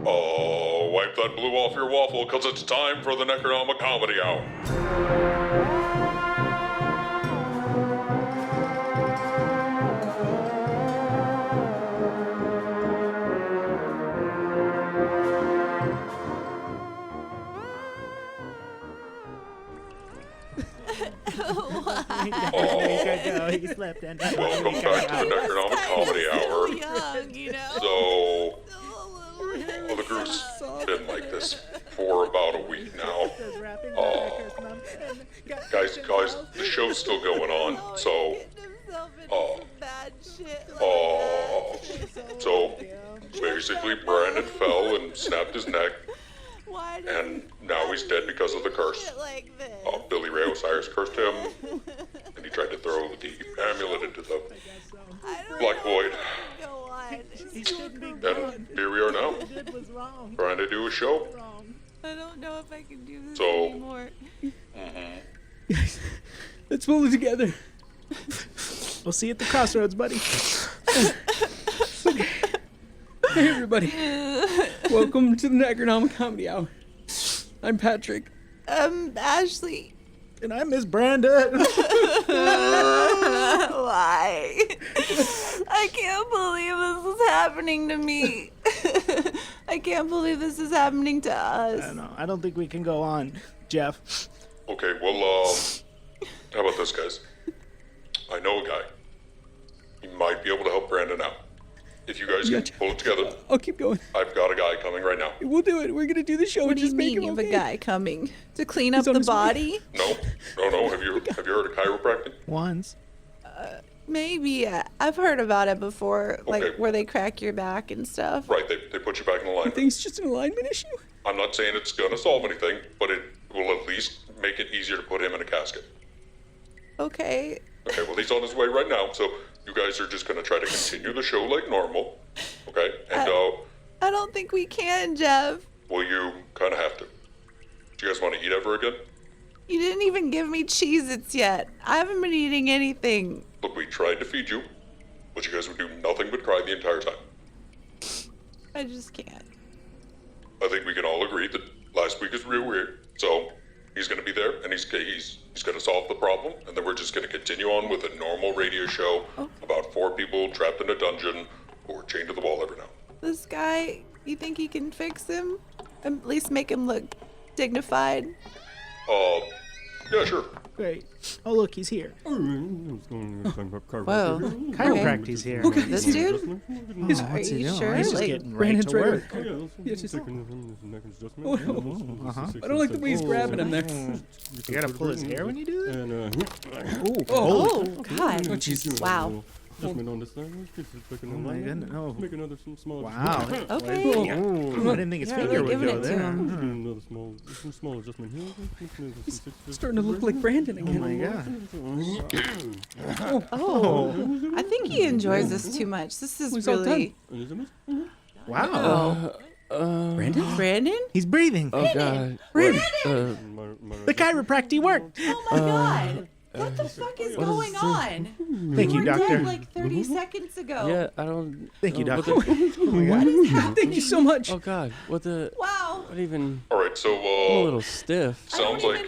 Wipe that blue off your waffle, because it's time for the Necronoma Comedy Hour. He slept and Welcome back to the Necronoma Comedy Hour. Young, you know? So, the group's been like this for about a week now. Guys, the show's still going on, so, so, basically Brandon fell and snapped his neck, and now he's dead because of the curse. Billy Ray Osiris cursed him, and he tried to throw the amulet into the black void. And here we are now, trying to do a show. I don't know if I can do this So, anymore. Guys, let's pull it together. We'll see you at the crossroads, buddy. Okay. Hey, everybody. Welcome to the Necronoma Comedy Hour. I'm Patrick. Ashley. And I miss Brandon. Why? I can't believe this is happening to me. I can't believe this is happening to us. I don't know. I don't think we can go on, Jeff. Okay, well, how about this, guys? I know a guy. He might be able to help Brandon out. If you guys can pull it together, I'll keep going. I've got a guy coming right now. We'll do it. We're gonna do the show What and do you just make mean it you have okay. a guy coming to clean up He's on the his way. body? No. Have you heard of chiropractic? Once. Maybe. I've heard about it before, like Okay. where they crack your back and stuff. Right, they put you back in I alignment. think it's just an alignment issue. I'm not saying it's gonna solve anything, but it will at least make it easier to put him in a casket. Okay. Okay, well, he's on his way right now, so you guys are just gonna try to continue the show like normal, okay? And, I don't think we can, Jeff. well, you kind of have to. Do you guys want to eat ever again? You didn't even give me Cheez-Its yet. I haven't been eating anything. Look, we tried to feed you, but you guys would do nothing but cry the entire time. I just can't. I think we can all agree that last week is real weird, so he's gonna be there, and he's gonna solve the problem, and then we're just gonna continue on with a normal radio show about 4 people trapped in a dungeon or chained to the wall every now. This guy, you think he can fix him? At least make him look dignified? Yeah, sure. Great. Oh, look, he's here. Whoa. Chiropractor's here. Okay. This dude? Oh, Are what's he you doing? sure? He's just Like, getting right Brandon's to right work. Yeah, just, I don't like the way he's grabbing him there. You gotta pull his hair when you do that? Oh, God. Oh, Jesus. Wow. Oh my goodness. Oh. Wow. Okay. I didn't think his You're finger really would giving go it to there. him. Starting to look like Brandon Oh my again. god. Oh. I think he enjoys this too much. This is He's all really... Wow. Brandon? Brandon? He's breathing. Oh God! Brandon. The The chiropractic worked. Oh my God. What the fuck is going on? Thank you, were doctor. dead like 30 seconds ago. Yeah, I don't. Thank you, what doctor. the- Oh my What god. is happening? Thank you so much. oh God! What the? Wow. What even? All right, so, I'm a little stiff. sounds don't like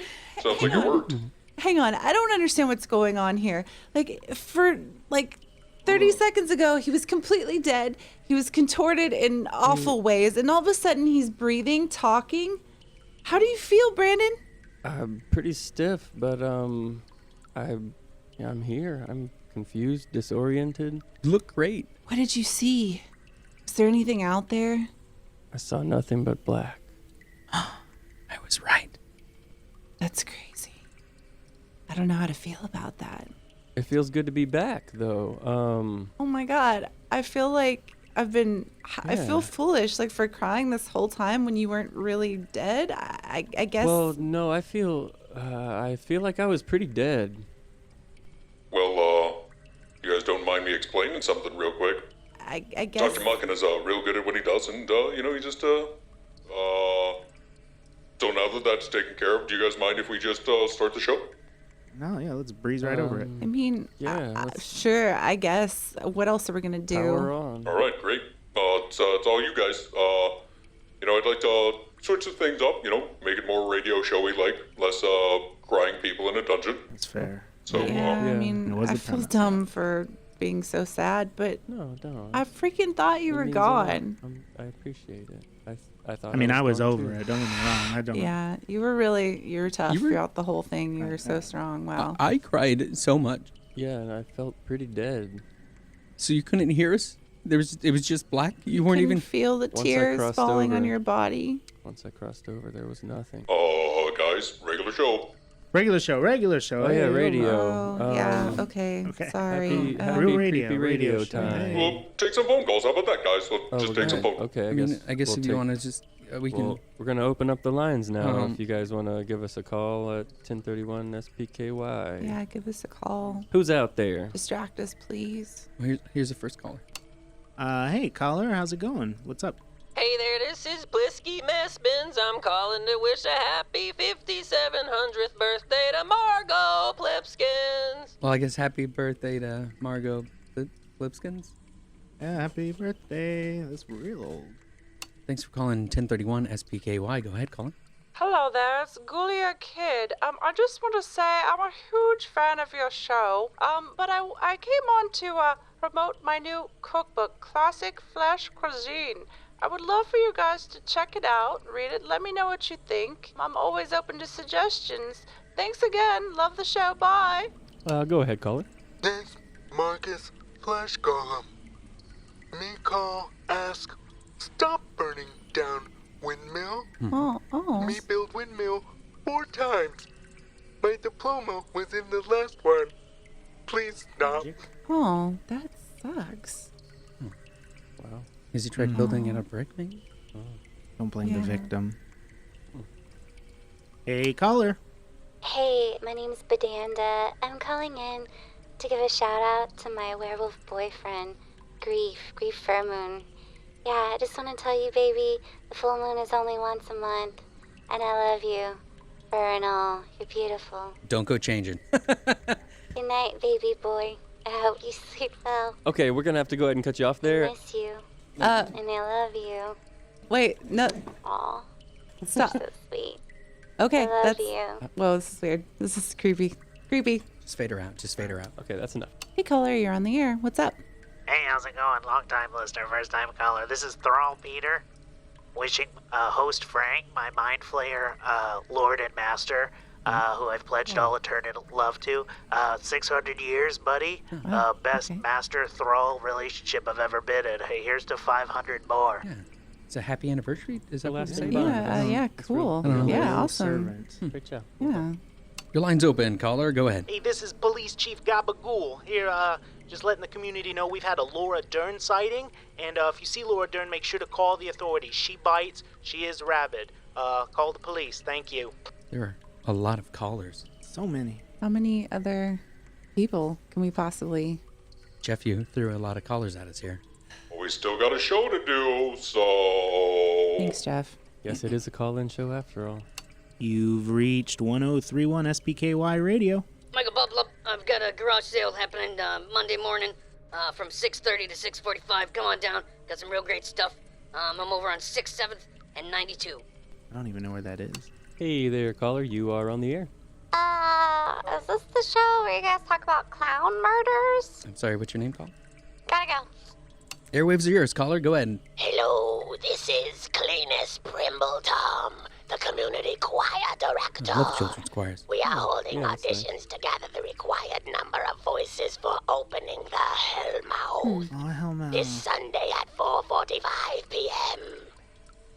even- it worked. Hang on. I don't understand what's going on here. Like, for, like, 30 seconds ago, he was completely dead. He was contorted in awful ways. And all of a sudden, he's breathing, talking. How do you feel, Brandon? I'm pretty stiff, but I'm here. I'm confused, disoriented. You look great. What did you see? Is there anything out there? I saw nothing but black. I was right. That's crazy. I don't know how to feel about that. It feels good to be back, though. Oh my God. I feel like I feel Yeah. foolish, like, for crying this whole time when you weren't really dead. I guess. Well, no, I feel like I was pretty dead. Well, you guys don't mind me explaining something real quick? I guess. Dr. Muckin is real good at what he does, and, he just, so now that that's taken care of, do you guys mind if we just start the show? No, yeah, let's breeze right over it. I mean, Yeah, let's- sure, I guess. What else are we going to do? Power on. All right, great. It's all you guys. I'd like to switch the things up, make it more radio showy, like less crying people in a dungeon. That's fair. So, Yeah, I It mean, was I the feel premise. dumb for being so sad, but No, don't. I freaking thought you It were means a lot. gone. I appreciate it. I thought. I mean, I was gone, over too. it. Don't get me wrong. I don't. Yeah, you were tough You were- throughout the whole thing. You were so strong. Wow. I cried so much. Yeah, and I felt pretty dead. So you couldn't hear us? It was just black? You weren't Can even... feel the Once I tears crossed falling on over. your body. Once I crossed over, there was nothing. guys, regular show. Regular show. Oh, yeah, Hey, radio. Oh, yeah. Okay. okay. Sorry. Happy Real radio, creepy radio radio show. time. Hey. Well, take some phone calls. How about that, guys? Let's Oh, just we're take some gonna- phone. Okay, I guess we'll if you take- want to just... we can... Well, we're gonna open up the lines now. Um, If you guys want to give us a call at 1031 SPKY. Yeah, give us a call. Who's out there? Distract us, please. Well, here's the first caller. Hey, caller, how's it going? What's up? Hey there, this is Blisky Messbins. I'm calling to wish a happy 5700th birthday to Margot Plipskins. Well, I guess happy birthday to Margot Blipskins. Yeah, happy birthday. That's real old. Thanks for calling 1031 SPKY. Go ahead, caller. Hello there, it's Gulia Kid. I just want to say I'm a huge fan of your show. But I came on to promote my new cookbook, Classic Flesh Cuisine. I would love for you guys to check it out, read it, let me know what you think. I'm always open to suggestions. Thanks again. Love the show. Bye. Go ahead, caller. This Marcus Flash Golem. Me call, ask, stop burning down windmill. Oh. Me build windmill 4 times. My diploma was in the last one. Please stop. Oh, that sucks. Wow. Has he tried building it a brick, maybe? Don't blame Yeah. the victim. Hey, caller. Hey, my name's Bedanda. I'm calling in to give a shout out to my werewolf boyfriend, Grief Fairmoon. Yeah, I just want to tell you, baby, the full moon is only once a month, and I love you, fur and all. You're beautiful. Don't go changing. Good night, baby boy. I hope you sleep well. Okay, we're gonna have to go ahead and cut you off I there. miss you, Uh, and I love you. wait, no, Aw, stop. so sweet. Okay, I love that's. you. Whoa, this is weird. This is creepy. Creepy. Just fade her out. Just fade her out. Okay, that's enough. Hey, caller, you're on the air. What's up? Hey, how's it going? Long time listener, first time caller. This is Thrall Peter, wishing host Frank, my mind flayer, lord and master, who I've pledged all eternal love to. 600 years, buddy. Best okay. master thrall relationship I've ever been in. Hey, here's to 500 more. Yeah. It's a happy anniversary? Is that what last you're saying? name. Yeah, cool. I don't know. Yeah, awesome. Servant. Great job. Yeah. Your line's open, caller. Go ahead. Hey, this is Police Chief Gabagool here, just letting the community know we've had a Laura Dern sighting, and if you see Laura Dern, make sure to call the authorities. She bites, she is rabid. Call the police, thank you. There are a lot of callers. So many. How many other people can we possibly? Jeff, you threw a lot of callers at us here. We still got a show to do, so... Thanks, Jeff. Yes, it is a call-in show after all. You've reached 1031 SPKY Radio. Michael Bublup, I've got a garage sale happening Monday morning from 6:30 to 6:45. Come on down. Got some real great stuff. I'm over on 6th, 7th, and 92. I don't even know where that is. Hey there, caller. You are on the air. Is this the show where you guys talk about clown murders? I'm sorry, what's your name, caller? Gotta go. Airwaves are yours, caller. Go ahead. Hello, this is Cleanest Primbletom, the community choir director. I love children's choirs. We are holding yeah, that's auditions to gather the required number of voices for opening the Hellmouth Oh, hell no. this Sunday at 4:45 p.m.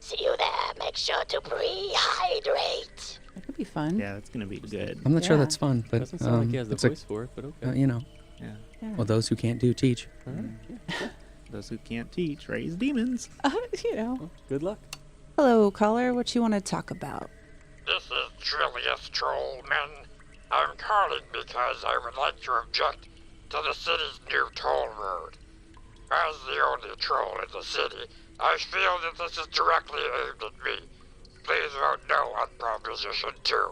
See you there. Make sure to pre-hydrate. That could be fun. Yeah, that's going to be good. I'm not sure Yeah. that's fun, but Doesn't sound like he has the it's a- voice for it, but okay. you know, Yeah. Yeah. well, those who can't do teach. Those who can't teach raise demons. You know. Well, good luck. Hello, caller. What you want to talk about? This is Trillius Trollman. I'm calling because I would like to object to the city's new toll road. As the only troll in the city, I feel that this is directly aimed at me. Please vote no on Proposition 2.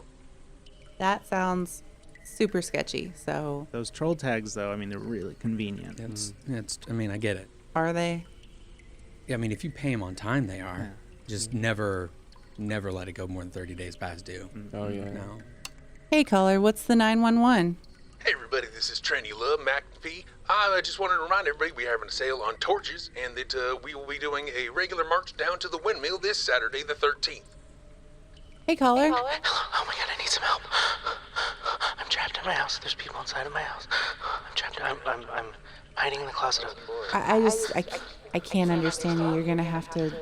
That sounds super sketchy. So, Those troll tags, though, I mean, they're really convenient. It's, I mean, I get it. are they? Yeah, I mean, if you pay them on time, they are. Just never let it go more than 30 days past due. Oh, yeah. No. Hey, caller, what's the 911? Hey everybody, this is Tranny Love McPhee. I just wanted to remind everybody we're having a sale on torches and that we will be doing a regular march down to the windmill this Saturday the 13th. Hey, caller. Oh my god, I need some help. I'm trapped in my house. There's people inside of my house. I'm trapped. I'm hiding in the closet. I can't understand you. You're gonna have to.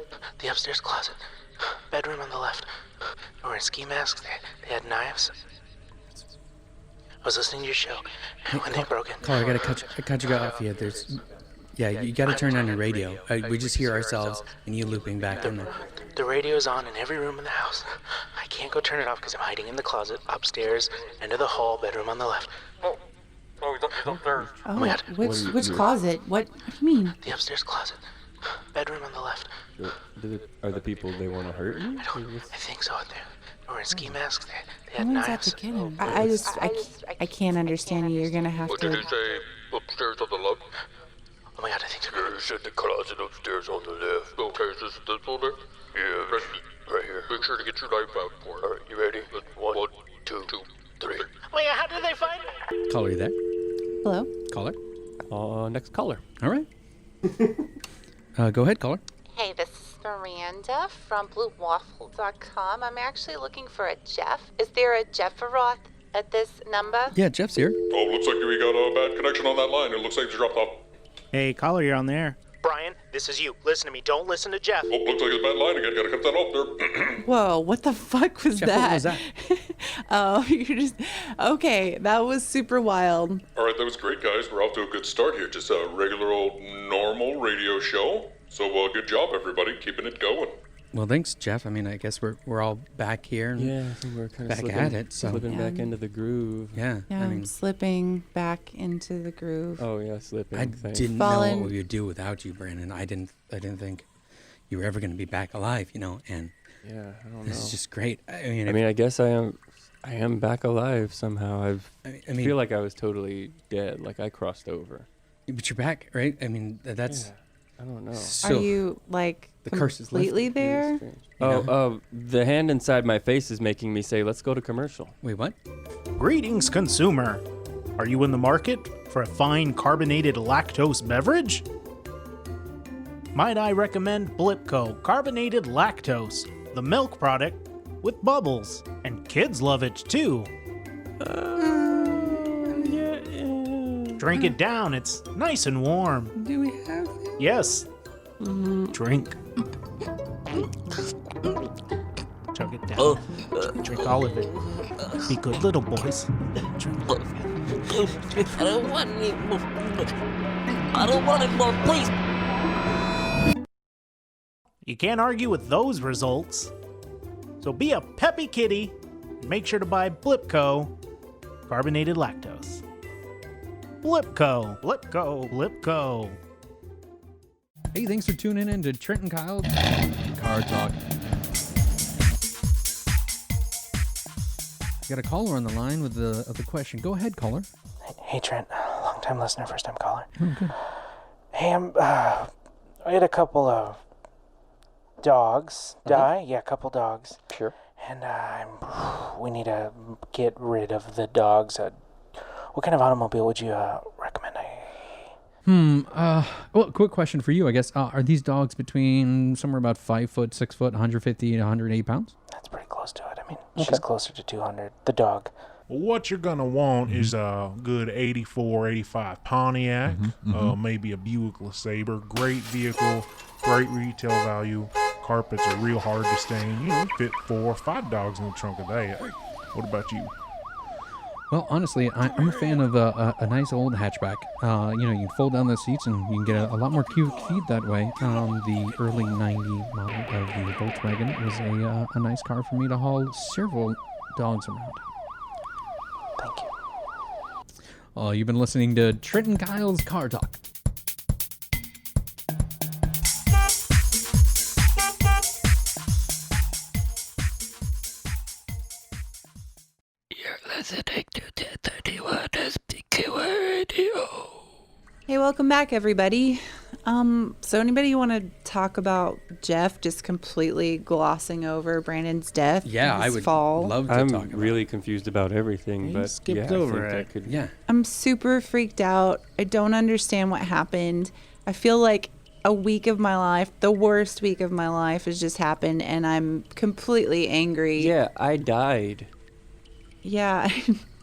The upstairs closet. Bedroom on the left. They were in ski masks. They had knives. I was listening to your show when they broke in. Caller, I gotta cut you off here. You gotta turn on your radio. We just hear ourselves and you looping back in there. The radio's on in every room in the house. I can't go turn it off because I'm hiding in the closet, upstairs, end of the hall, bedroom on the left. Oh, he's upstairs. Oh, my God. which closet? What do you mean? The upstairs closet. Bedroom on the left. Are the people they want to hurt you? I think so. They were in ski masks. They had How long's that knives. to get him? I can't understand you. You're gonna have What did to. you say? Upstairs on the left? Oh my god, I think they're You said the closet upstairs on the left. Okay, is this one there? Yeah, right here. Make sure to get your knife out for it. Alright, you ready? 1, 2, 3. Wait, how did they find me? Caller, you there? Hello. Caller? Next caller. All right. Go ahead, caller. Hey, this is Miranda from BlueWaffle.com. I'm actually looking for a Jeff. Is there a Jefferoth at this number? Yeah, Jeff's here. Oh, looks like we got a bad connection on that line. It looks like you dropped off. Hey, caller, you're on there. Brian, this is you. Listen to me. Don't listen to Jeff. Oh, looks like it's a bad line again. Gotta cut that off there. Whoa, what the fuck was Jeff, that? what was that? Oh, you're just okay. That was super wild. All right, that was great, guys. We're off to a good start here. Just a regular old normal radio show. So, good job, everybody. Keeping it going. Well, thanks, Jeff. I mean, I guess we're all back here. And Yeah, I think we're kind of back at it. So slipping back into the groove. yeah, Yeah, I I'm mean, slipping back into the groove. Oh yeah, slipping. I thing. didn't know Fallen. what we would do without you, Brandon. I didn't think you were ever going to be back alive. And Yeah, I don't know. this is just great. I I guess I am back alive somehow. I I feel like I was totally dead. Like I crossed over. but you're back, right? I mean, that's. Yeah, I don't know. So, Are you like the curse is completely lifted. there? The hand inside my face is making me say, "Let's go to commercial." Wait, what? Greetings, consumer. Are you in the market for a fine carbonated lactose beverage? Might I recommend Blippco Carbonated Lactose, the milk product with bubbles. And kids love it too. Drink it down, it's nice and warm. Do we have it? Yes. Drink. Chug it down. Drink all of it. Be good little boys. Drink. I don't want any more. I don't want it more, please. You can't argue with those results. So be a peppy kitty and make sure to buy Blippco Carbonated Lactose. Blippco, Blippco, Blippco. Hey, thanks for tuning in to Trent and Kyle's Car Talk. Got a caller on the line with the question. Go ahead, caller. Hey, Trent. Long time listener, first time caller. Hey, I had a couple of dogs die. Yeah, a couple dogs. Sure. And we need to get rid of the dogs. What kind of automobile would you recommend? Well, quick question for you, I guess. Are these dogs between somewhere about 5 foot, 6 foot, 150 to 180 pounds? That's pretty close to it. I mean, she's closer to 200. The dog. What you're going to want is a good 84, 85 Pontiac, maybe a Buick LeSabre. Great vehicle, great retail value. Carpets are real hard to stain. You know, fit 4 or 5 dogs in the trunk of that. What about you? Well, honestly, I'm a fan of a nice old hatchback. You can fold down the seats and you can get a lot more cubic feet that way. The early 90 model of the Volkswagen is a nice car for me to haul several dogs around. Thank you. Oh, you've been listening to Trent and Kyle's Car Talk. Listening to 1031 SPQ Radio. Hey, welcome back, everybody. So anybody want to talk about Jeff just completely glossing over Brandon's death? Yeah, his I would fall? love to I'm talk about really confused about everything, but skipped yeah, over I think it. I could. Yeah. I'm super freaked out. I don't understand what happened. I feel like a week of my life, the worst week of my life, has just happened, and I'm completely angry. Yeah, I died. Yeah.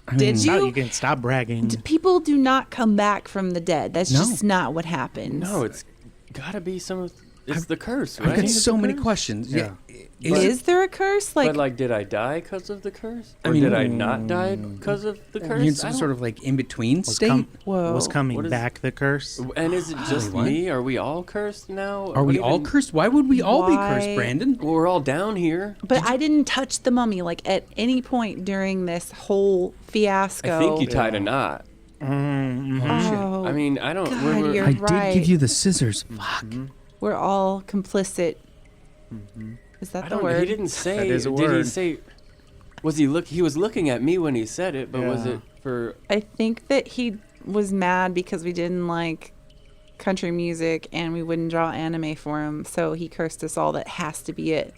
I Did mean, you? No, you can stop bragging. People do not come back from the dead. That's No. just not what happens. No, it's gotta be some of. It's the curse, I've right? got so many questions. Yeah. Is there a curse? But like, did I die because of the curse? I Or mean- did I not die because of the curse? You're in I some don't- sort of like in between state. Was coming What is- back the curse? And is it just what? me? Are we all cursed now? Are we all cursed? Why would we all be cursed, Why? Brandon? Well, we're all down here. But I didn't touch the mummy like at any point during this whole fiasco. I think you tied a knot. Oh, I mean, I don't. God, you're I right. did give you the scissors. Fuck. We're all complicit. Is that I the don't. word? He didn't say. That is a Did he word. say? Was he look? He was looking at me when he said it, but was Yeah. it for? I think that he was mad because we didn't like country music and we wouldn't draw anime for him, so he cursed us all. That has to be it.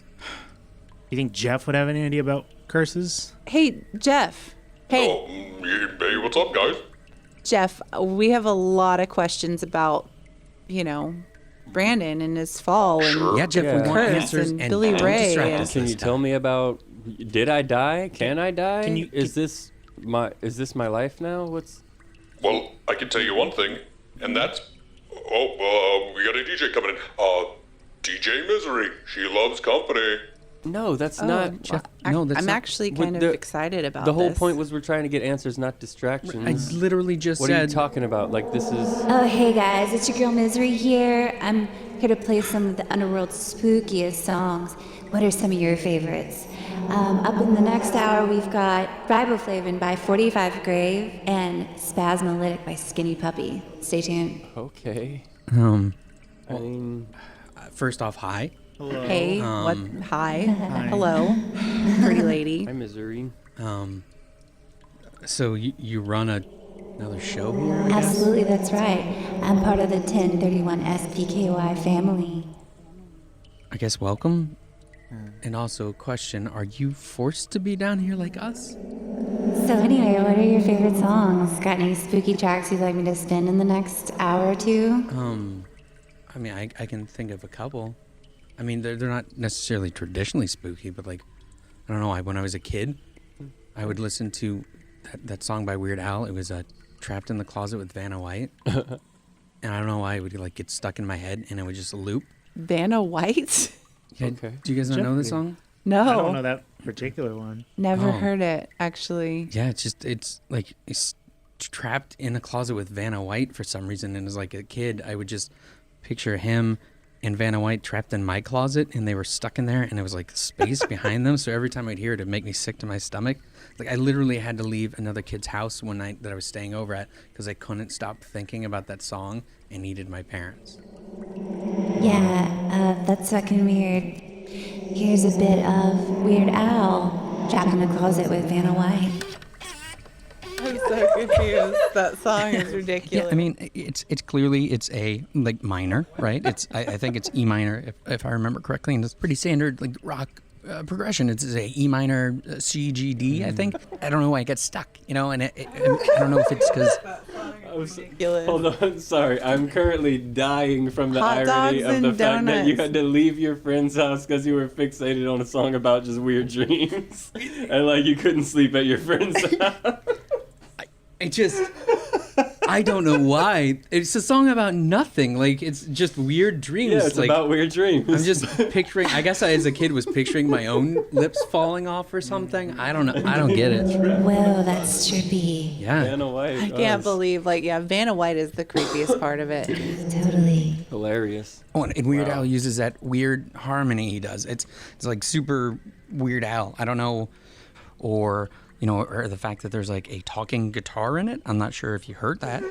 You think Jeff would have any idea about curses? Hey, Jeff. Hey, Oh, hey, what's up, guys? Jeff, we have a lot of questions about, Brandon and his fall and Yeah, Jeff, we want curse answers and and Billy don't Ray. distract And us. Can you tell me about? Did I die? Can I die? Can you- Is this my life now? What's? Well, I can tell you one thing, and that's... we got a DJ coming in. DJ Misery. She loves company. No, that's Oh, not. well, Jeff, no, that's I'm not- actually What kind of the- excited about The whole this. point was we're trying to get answers, not I distractions. literally just What said. are you talking about? Like this is. Oh, hey guys, it's your girl Misery here. I'm here to play some of the Underworld's spookiest songs. What are some of your favorites? Up in the next hour, we've got Riboflavin by 45 Grave and Spasmolytic by Skinny Puppy. Stay tuned. Okay. Um, I mean, first off, hi. Hey, what? Hi. Hello, pretty lady. hi, Missouri. So you run another show here? I guess? Absolutely, that's right. I'm part of the 1031 SPKY family. I guess welcome. And also, question: are you forced to be down here like us? So anyway, what are your favorite songs? Got any spooky tracks you'd like me to spin in the next hour or two? I mean, I can think of a couple. I mean, they're not necessarily traditionally spooky, but like, I don't know. When I was a kid, I would listen to that song by Weird Al. It was "Trapped in the Closet with Vanna White," and I don't know why it would like get stuck in my head, and it would just loop. Vanna White? Yeah, Okay. do you guys not know the song? No. I don't know that particular one. Never Oh. heard it, actually. Yeah, it's like it's trapped in a closet with Vanna White for some reason. And as like a kid, I would just picture him and Vanna White trapped in my closet, and they were stuck in there, and it was like space behind them. So every time I'd hear it, it'd make me sick to my stomach. Like I literally had to leave another kid's house one night that I was staying over at because I couldn't stop thinking about that song and needed my parents. Yeah, that's fucking weird. Here's a bit of Weird Al, Trapped in a Closet with Vanna White. I'm so confused. That song is ridiculous. Yeah, I mean, it's clearly it's a like minor, right? It's I think it's E minor if I remember correctly, and it's pretty standard like rock progression. It's a E minor C G D, I think. I don't know why it gets stuck, and I don't know if it's because. ridiculous. Hold on, sorry. I'm currently dying from the Hot irony dogs of the and fact that you donuts. had to leave your friend's house because you were fixated on a song about just weird dreams, and like you couldn't sleep at your friend's house. I don't know why. It's a song about nothing. Like, it's just weird dreams. Yeah, it's like, about weird dreams. I'm just picturing, I guess as a kid was picturing my own lips falling off or something. I don't know. I don't get it. Whoa, that's trippy. Yeah. Vanna White. I can't believe, Vanna White is the creepiest part of it. Totally. Hilarious. Oh, and Weird Al uses that weird harmony he does. It's like super Weird Al. I don't know. Or the fact that there's like a talking guitar in it. I'm not sure if you heard that.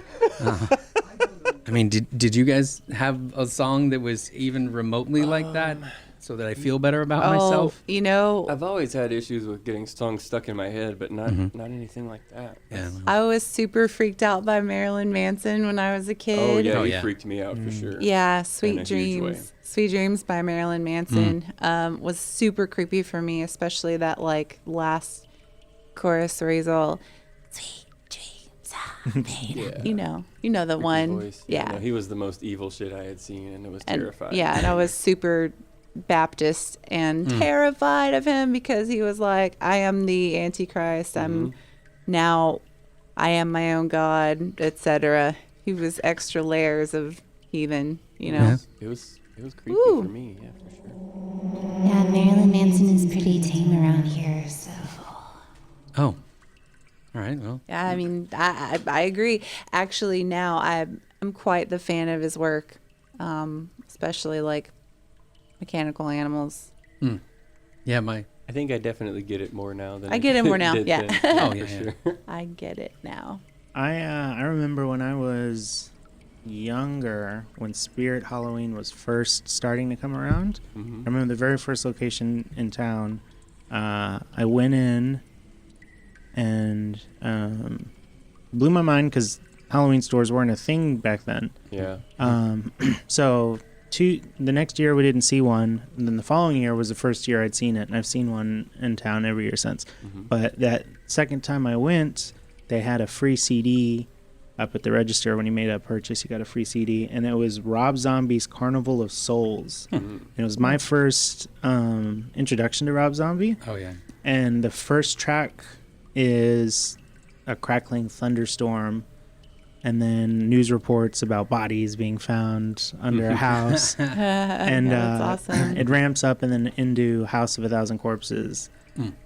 I mean, did you guys have a song that was even remotely like that? so that I feel better about Oh, myself. you know, I've always had issues with getting songs stuck in my head, but not anything like that. Yeah. I was super freaked out by Marilyn Manson when I was a kid. Oh yeah, Oh, he yeah. freaked me out for sure. Yeah, In Sweet a huge way. Dreams. Sweet Dreams by Marilyn Manson was super creepy for me, especially that like last chorus where he's all sweet dreams are made. You know the Creepy one. voice. Yeah. No, he was the most evil shit I had seen, and it was terrifying. Yeah, and I was super Baptist and terrified of him because he was like, I am the Antichrist. I am my own God, etc. He was extra layers of heathen, you know. It was creepy Ooh. for me, yeah, for sure. Yeah, Marilyn Manson is pretty tame around here, so. Oh. All right. Well. Yeah, I mean, I agree. Actually, now I'm quite the fan of his work, especially like Mechanical Animals. Yeah, I think I definitely get it more now than I get it more now. did Yeah. then, Oh, for yeah, sure. I get it now. I remember when I was younger, when Spirit Halloween was first starting to come around. I remember the very first location in town. I went in and blew my mind because Halloween stores weren't a thing back then. Yeah. So the next year we didn't see one, and then the following year was the first year I'd seen it, and I've seen one in town every year since. But that second time I went, they had a free CD up at the register. When you made a purchase, you got a free CD, and it was Rob Zombie's Carnival of Souls. And it was my first introduction to Rob Zombie. Oh yeah. And the first track is a crackling thunderstorm, and then news reports about bodies being found under a house. And that's awesome. it ramps up and then into House of a Thousand Corpses.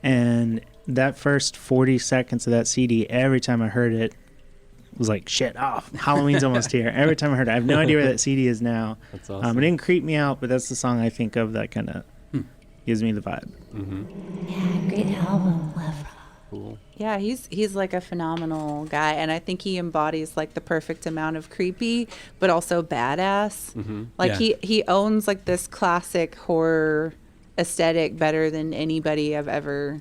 And that first 40 seconds of that CD, every time I heard it, was like, shit, Halloween's almost here. Every time I heard it, I have no idea where that CD is now. That's awesome. It didn't creep me out, but that's the song I think of that kind of gives me the vibe. Yeah, great album. Love Rob. Cool. Yeah, he's like a phenomenal guy, and I think he embodies like the perfect amount of creepy, but also badass. Like Yeah. he owns like this classic horror aesthetic better than anybody I've ever,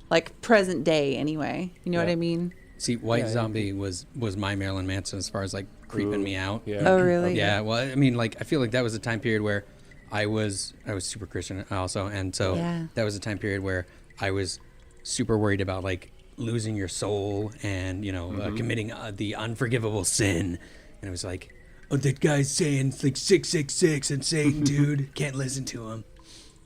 like present day anyway. You know what I mean? See, White Zombie was my Marilyn Manson as far as like creeping me out. Yeah. Oh, really? Yeah. Well, I mean, like I feel like that was a time period where I was super Christian also, and so that was a time period where I was super worried about like losing your soul and committing the unforgivable sin, and it was like, oh, that guy's saying it's like 666 and Satan, dude, can't listen to him.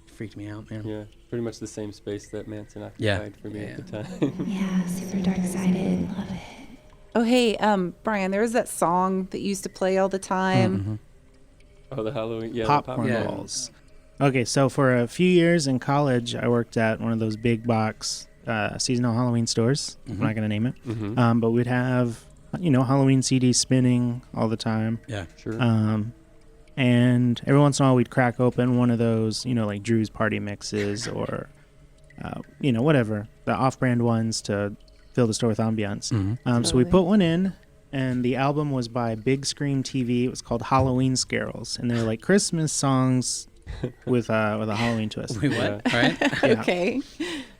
It freaked me out, man. Yeah, pretty much the same space that Manson occupied for me at the time. Yeah, super dark-sided. Love it. Oh, hey, Brian, there was that song that used to play all the time. Oh, the Halloween, Popcorn the balls. Okay, so for a few years in college, I worked at one of those big box seasonal Halloween stores. I'm not going to name it. But we'd have, Halloween CDs spinning all the time. Yeah, sure. And every once in a while, we'd crack open one of those, like Drew's Party Mixes or, whatever, the off-brand ones to fill the store with ambiance. So we put one in, and the album was by Big Screen TV. It was called Halloween Scares, and they're like Christmas songs with a Halloween twist. Wait, what? Right? Yeah. Okay.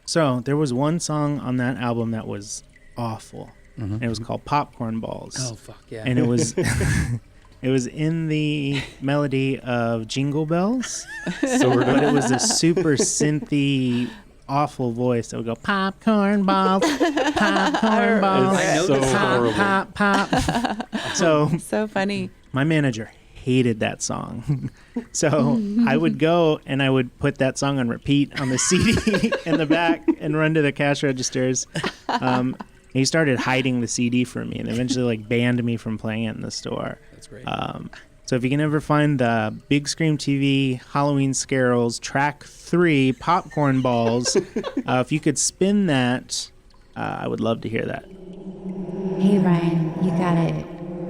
So there was one song on that album that was awful. And it was called Popcorn Balls. Oh fuck yeah! And it was it was in the melody of Jingle Bells, but it was a super synthy, awful voice that would go popcorn balls, popcorn balls, It's so horrible. pop, pop, pop. So funny. My manager hated that song. So I would go and I would put that song on repeat on the CD in the back and run to the cash registers. He started hiding the CD from me and eventually like banned me from playing it in the store. That's great. So if you can ever find the Big Scream TV Halloween Scares track 3 Popcorn Balls, if you could spin that, I would love to hear that. Hey, Ryan, you got it.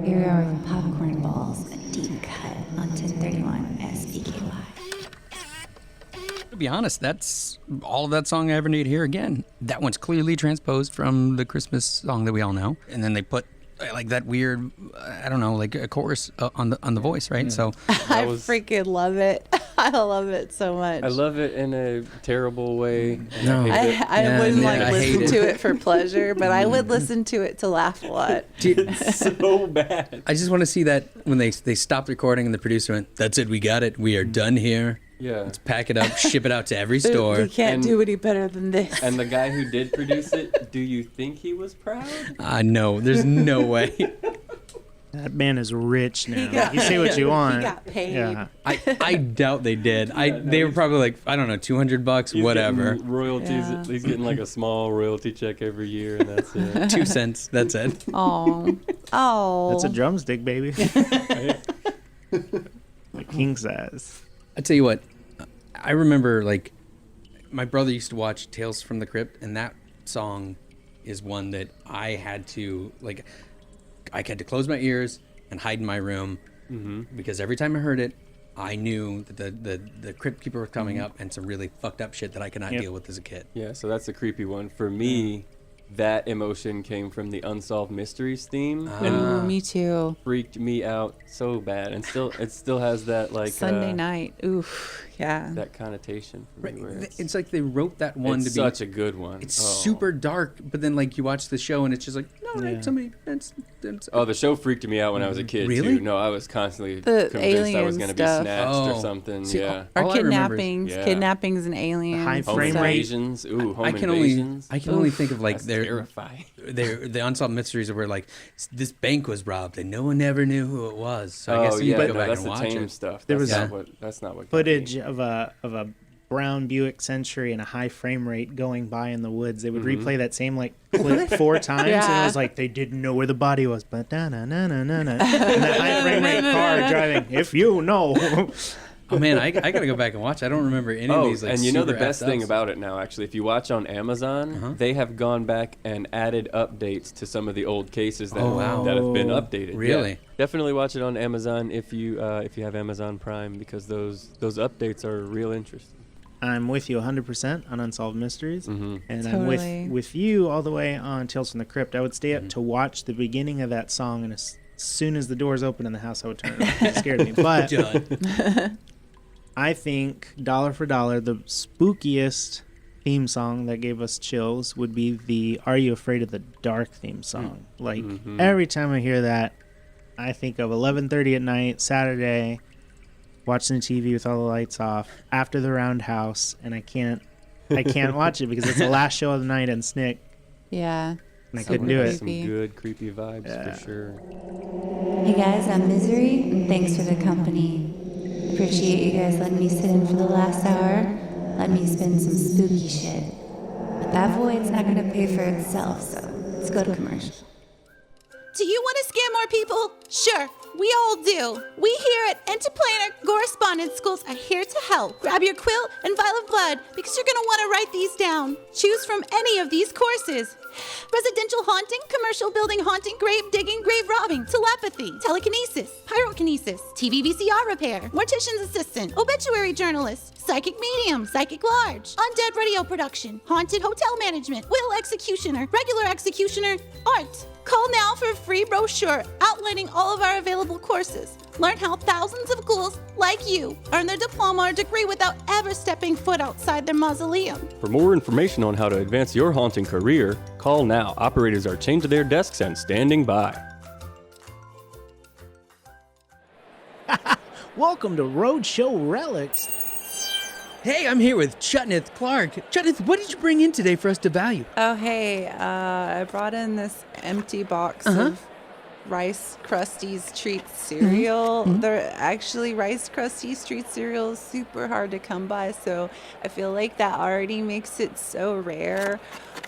Here we are with Popcorn Balls, a deep cut on 1031 SBKY. To be honest, that's all of that song I ever need to hear again. That one's clearly transposed from the Christmas song that we all know, and then they put like that weird, I don't know, like a chorus on the voice, right? So I freaking love it. I love it so much. I love it in a terrible way. No. I wouldn't listen hate to it for pleasure, but I would listen to it to laugh a lot. Dude, so bad. I just want to see that when they stopped recording and the producer went, "That's it, we got it. We are done here. Yeah. Let's pack it up, ship it out to every store." We can't do any better than this. And the guy who did produce it, do you think he was proud? No, there's no way. That man is rich now. You say what you want. He got paid. Yeah. I doubt they did. They were probably like, I don't know, $200, whatever. Royalties. Yeah. He's getting like a small royalty check every year, and that's it. 2 cents. That's it. Oh. That's a drumstick, baby. Like king size. I tell you what, I remember like my brother used to watch Tales from the Crypt, and that song is one that I had to close my ears and hide in my room because every time I heard it, I knew that the Crypt Keeper was coming up and some really fucked up shit that I could not deal with as a kid. Yeah, so that's a creepy one. For me, that emotion came from the Unsolved Mysteries theme. Ooh, me too. Freaked me out so bad, and it still has that like Sunday night. Oof, yeah. That connotation for me. Where It's like they wrote that one to be such a good one. It's super dark, but then like you watch the show and it's just like, no, somebody. That's. Oh, the show freaked me out when I was a kid Really? too. No, I was constantly The convinced I was alien going to be stuff. snatched or something. See, yeah. Or all I remember is- kidnappings and aliens. High Home frame rate. invasions. Ooh, home I can invasions. only think of like That's their terrifying. the Unsolved Mysteries where like this bank was robbed and no one ever knew who it was. So I guess you yeah, could go back that's and the watch tame it. stuff. There That's was that's not what footage of a brown Buick Century and a high frame rate going by in the woods. They would replay that same like clip 4 times, and it was like they didn't know where the body was. But and that high frame rate car driving. If you know. Oh man, I gotta go back and watch. I don't remember any of these. Like, and you know the super best effed thing ups. about it now, actually, if you watch on Amazon, they have gone back and added updates to some of the old cases that that have been updated. Really? Yeah. Definitely watch it on Amazon if you have Amazon Prime, because those updates are real interesting. I'm with you 100% on Unsolved Mysteries, and Totally. I'm with you all the way on Tales from the Crypt. I would stay up to watch the beginning of that song, and as soon as the doors open in the house, I would turn it off. It scared me. But I think, dollar for dollar, the spookiest theme song that gave us chills would be the Are You Afraid of the Dark theme song. Like, every time I hear that, I think of 11:30 at night, Saturday, watching the TV with all the lights off, after the roundhouse, and I can't watch it because it's the last show of the night and Snick, Yeah. and I couldn't do it. Some good creepy vibes for sure. Hey guys, I'm Misery, and thanks for the company. Appreciate you guys letting me sit in for the last hour. Let me spin some spooky shit. But that void's not gonna pay for itself, so let's go to commercial. Do you want to scare more people? Sure, we all do. We here at Interplanar Correspondence Schools are here to help. Grab your quill and vial of blood because you're going to want to write these down. Choose from any of these courses. Residential haunting, commercial building haunting, grave digging, grave robbing, telepathy, telekinesis, pyrokinesis, TV VCR repair, mortician's assistant, obituary journalist, psychic medium, psychic large, undead radio production, haunted hotel management, will executioner, regular executioner, art. Call now for a free brochure outlining all of our available courses. Learn how thousands of ghouls like you earn their diploma or degree without ever stepping foot outside their mausoleum. For more information on how to advance your haunting career, call now. Operators are chained to their desks and standing by. Welcome to Roadshow Relics. Hey, I'm here with Chutnith Clark. Chutnith, what did you bring in today for us to value? Oh, hey, I brought in this empty box of Rice Krispies Treats cereal. They're actually Rice Krispies Treats cereal is super hard to come by, so I feel like that already makes it so rare.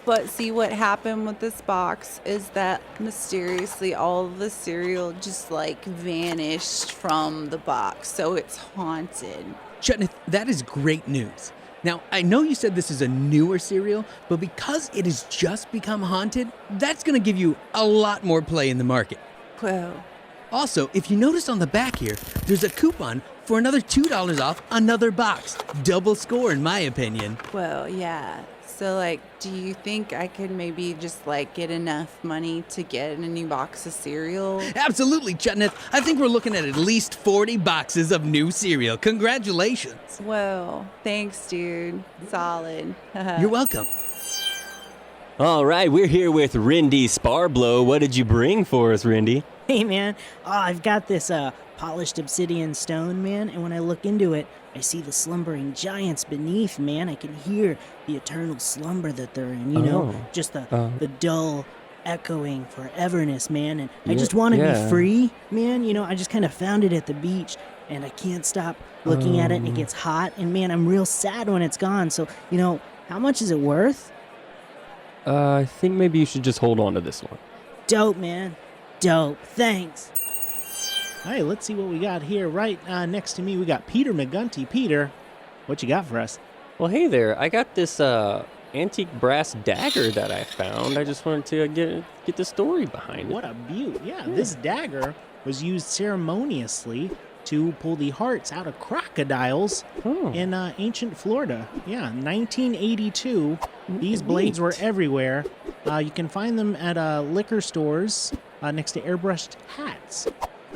But see, what happened with this box is that mysteriously all of the cereal just like vanished from the box, so it's haunted. Chutnith, that is great news. Now, I know you said this is a newer cereal, but because it has just become haunted, that's going to give you a lot more play in the market. Well, Also, if you notice on the back here, there's a coupon for another $2 off another box. Double score, in my opinion. well, yeah. So, like, do you think I could maybe just, like, get enough money to get a new box of cereal? Absolutely, Chutnut. I think we're looking at least 40 boxes of new cereal. Congratulations. Whoa. Thanks, dude. Solid. You're welcome. All right, we're here with Rindy Sparblow. What did you bring for us, Rindy? Hey, man. I've got this polished obsidian stone, man, and when I look into it, I see the slumbering giants beneath, man. I can hear the eternal slumber that they're in, you know? Just the dull echoing foreverness, man. And I just want to be free, man. You know, I just kind of found it at the beach, and I can't stop looking at it, and it gets hot. And, man, I'm real sad when it's gone. So, you know, how much is it worth? I think maybe you should just hold on to this one. Dope, man. Dope. Thanks. Hey, let's see what we got here. Right next to me, we got Peter McGunty. Peter, what you got for us? Well, hey there. I got this antique brass dagger that I found. I just wanted to get the story behind it. What a beaut. Yeah, this dagger was used ceremoniously to pull the hearts out of crocodiles in ancient Florida. Yeah, 1982. These blades were everywhere. You can find them at liquor stores next to airbrushed hats.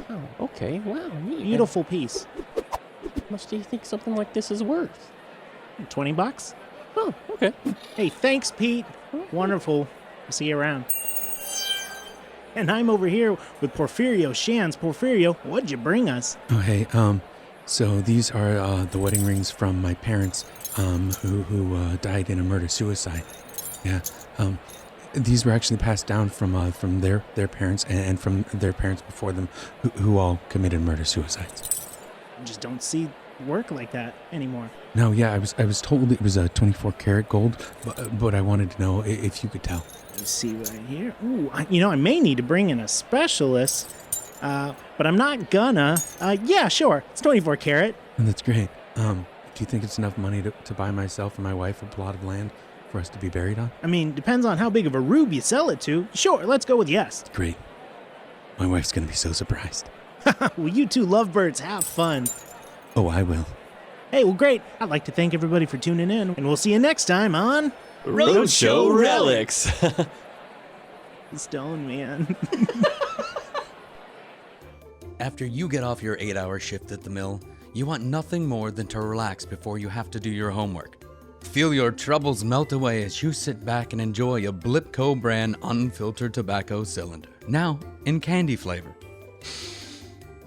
Oh, okay. Wow, neat. Beautiful piece. How much do you think something like this is worth? $20? Oh, okay. Hey, thanks, Pete. Wonderful. I'll see you around. And I'm over here with Porfirio Shands. Porfirio, what'd you bring us? Oh, hey, so these are the wedding rings from my parents, who died in a murder-suicide. Yeah, these were actually passed down from their parents and from their parents before them, who all committed murder-suicides. I just don't see work like that anymore. No, yeah, I was told it was a 24 karat gold, but I wanted to know if you could tell. Let's see right here. Ooh, I may need to bring in a specialist, but I'm not gonna. Yeah, sure. It's 24 karat. That's great. Do you think it's enough money to buy myself and my wife a plot of land for us to be buried on? I mean, depends on how big of a rube you sell it to. Sure, let's go with yes. Great. My wife's gonna be so surprised. Well, you two lovebirds have fun. Oh, I will. Hey, well, great. I'd like to thank everybody for tuning in, and we'll see you next time on Roadshow Relics. Stone Man. After you get off your 8-hour shift at the mill, you want nothing more than to relax before you have to do your homework. Feel your troubles melt away as you sit back and enjoy a Blippco brand unfiltered tobacco cylinder. Now in candy flavor.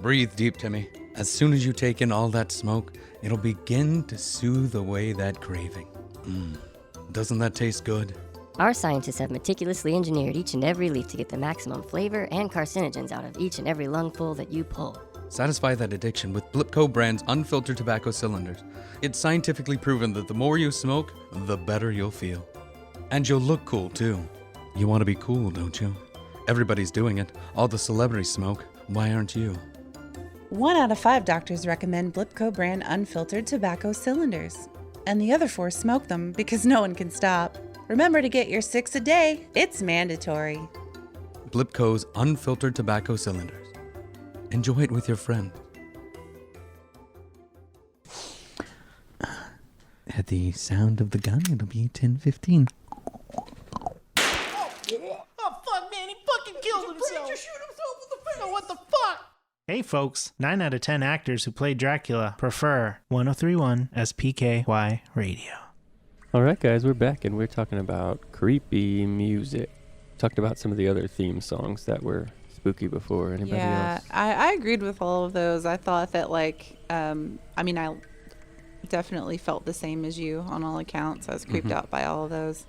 Breathe deep, Timmy. As soon as you take in all that smoke, it'll begin to soothe away that craving. Doesn't that taste good? Our scientists have meticulously engineered each and every leaf to get the maximum flavor and carcinogens out of each and every lungful that you pull. Satisfy that addiction with Blippco brand's unfiltered tobacco cylinders. It's scientifically proven that the more you smoke, the better you'll feel. And you'll look cool, too. You want to be cool, don't you? Everybody's doing it. All the celebrities smoke. Why aren't you? 1 out of 5 doctors recommend Blippco brand unfiltered tobacco cylinders. And the other 4 smoke them because no one can stop. Remember to get your 6 a day. It's mandatory. Blippco's unfiltered tobacco cylinders. Enjoy it with your friend. At the sound of the gun, it'll be 10:15. Oh, fuck, man. He fucking killed himself. Just shoot himself in the face. Oh, what the fuck? Hey, folks. 9 out of 10 actors who played Dracula prefer 1031 SPKY Radio. All right, guys, we're back, and we're talking about creepy music. Talked about some of the other theme songs that were spooky before. Anybody else? I agreed with all of those. I thought that, like, I definitely felt the same as you on all accounts. I was creeped out by all of those.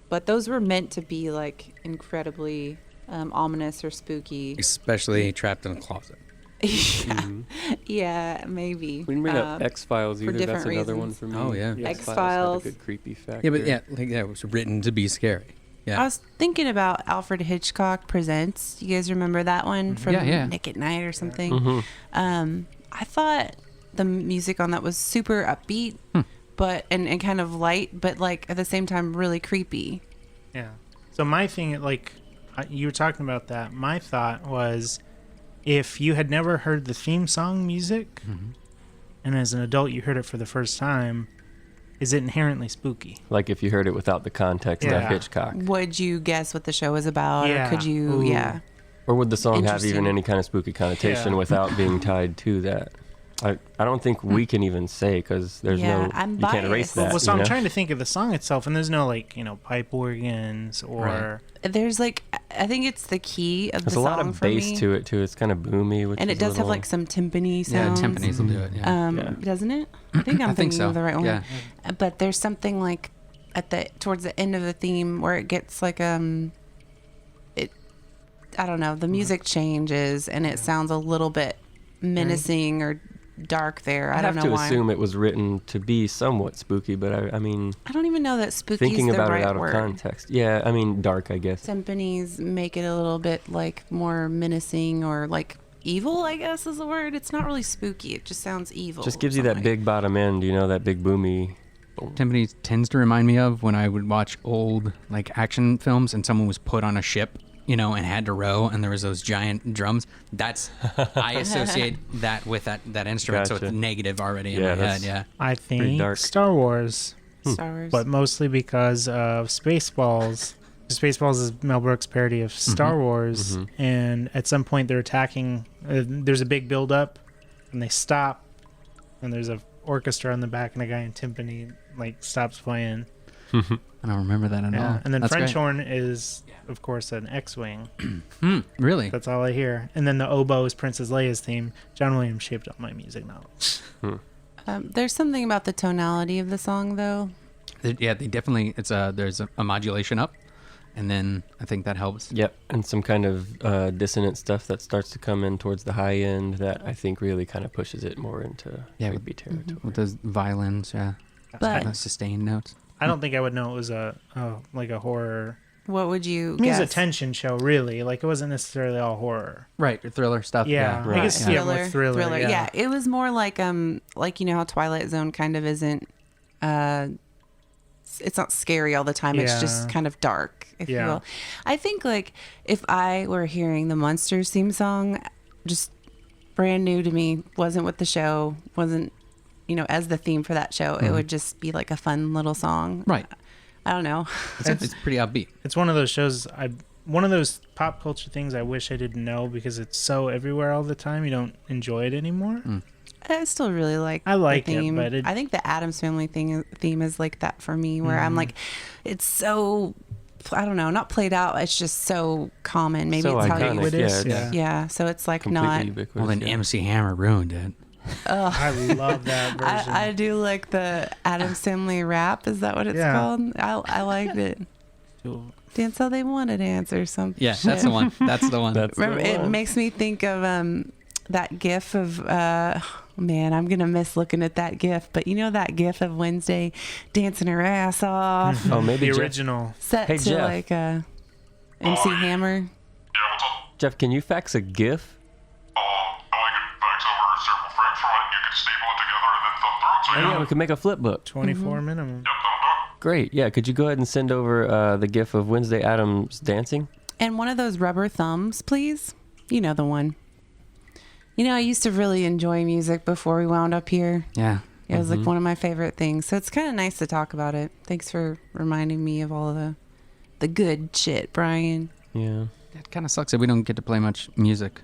But those were meant to be, like, incredibly ominous or spooky. Especially Trapped in a Closet. Yeah, maybe. We didn't bring up X-Files either. That's another one for me. Oh, yeah. X-Files. Had a good creepy factor. Yeah, but it was written to be scary. Yeah. I was thinking about Alfred Hitchcock Presents. You guys remember that one from Nick at Night or something? I thought the music on that was super upbeat, but and kind of light, but like at the same time really creepy. Yeah. So my thing, like you were talking about that, my thought was, if you had never heard the theme song music, and as an adult you heard it for the first time, is it inherently spooky? Like if you heard it without the context of Hitchcock. Would you guess what the show was about? Yeah. Or could you, Ooh. yeah. Or would the song have Interesting. even any kind of spooky connotation Yeah. without being tied to that? I don't think we can even say because there's Yeah, no, I'm you can't erase biased. that. Well, so you I'm know? trying to think of the song itself, and there's no like pipe organs or. There's like, I think it's the key of There's the a song lot of for bass me. to it too. It's kind of boomy, which And is it does a have little- like some timpani Yeah, sounds. timpanis will do it. Yeah. Doesn't it? I think I'm I think thinking so. of the right one. Yeah. But there's something like towards the end of the theme where it gets like I don't know, the music changes and it sounds a little bit menacing or dark there. I I don't have know to why. assume it was written to be somewhat spooky, but I mean, I don't even know that spooky thinking is the about right it out word. of context. Yeah, I mean, dark, I guess. Timpanis make it a little bit like more menacing or like evil, I guess is the word. It's not really spooky. It just sounds evil. Just gives you that big bottom end, that big boomy. Timpani tends to remind me of when I would watch old like action films and someone was put on a ship, and had to row and there was those giant drums. That's I associate that with that instrument, so Gotcha. it's negative already in Yeah, my head. that's- Yeah. I pretty think dark. Star Wars. Star Wars. But mostly because of Spaceballs. Spaceballs is Mel Brooks' parody of Star Wars, and at some point they're attacking. There's a big build-up, and they stop, and there's a orchestra in the back, and a guy in timpani stops playing. I don't remember that at all. And then That's French great. horn is, of course, an X-wing. Really? That's all I hear. And then the oboe is Princess Leia's theme. John Williams shaped all my music knowledge. There's something about the tonality of the song though. Yeah, they definitely. It's there's a modulation up, and then I think that helps. Yep, and some kind of dissonant stuff that starts to come in towards the high end that I think really kind of pushes it more into creepy territory. With those violins, yeah. But- Those sustained notes. I don't think I would know it was a horror. What would you I mean, guess? it was a tension show, really. It wasn't necessarily all horror. Right, thriller stuff. Yeah, I guess more thriller. Yeah, it was more like how Twilight Zone kind of isn't. It's not scary all the time. It's just Yeah. kind of dark, if you Yeah. will. I think if I were hearing the Monsters theme song, just brand new to me, wasn't with the show, wasn't as the theme for that show, it would just be like a fun little song. Right. I don't know. It's pretty upbeat. It's one of those shows. One of those pop culture things I wish I didn't know because it's so everywhere all the time. You don't enjoy it anymore. I still really like. I like the it, theme. but I think the Addams Family theme is like that for me, where I'm like, it's so. I don't know, not played out. It's just so common. Maybe So it's how iconic, you. yeah, it's Yeah. So it's like completely not. ubiquitous, Well, then yeah. MC Hammer ruined it. Ugh. I love that version. I do like the Addams Family rap. Is that what it's Yeah. called? I liked it. Dance how they want to dance or something. Yeah, that's the one. That's the one. Remember, it makes me think of that gif of man, I'm gonna miss looking at that gif, but that gif of Wednesday dancing her ass off. Oh, maybe the Jeff- original. Set Hey, to Jeff. like MC Hammer. Jeff, can you fax a GIF? Oh, yeah, we could make a flip book. 24 minimum. Great. Yeah, could you go ahead and send over the GIF of Wednesday Addams dancing? And one of those rubber thumbs, please. You know the one. I used to really enjoy music before we wound up here. Yeah. It was like one of my favorite things. So it's kind of nice to talk about it. Thanks for reminding me of all the good shit, Brian. Yeah. It kind of sucks that we don't get to play much music.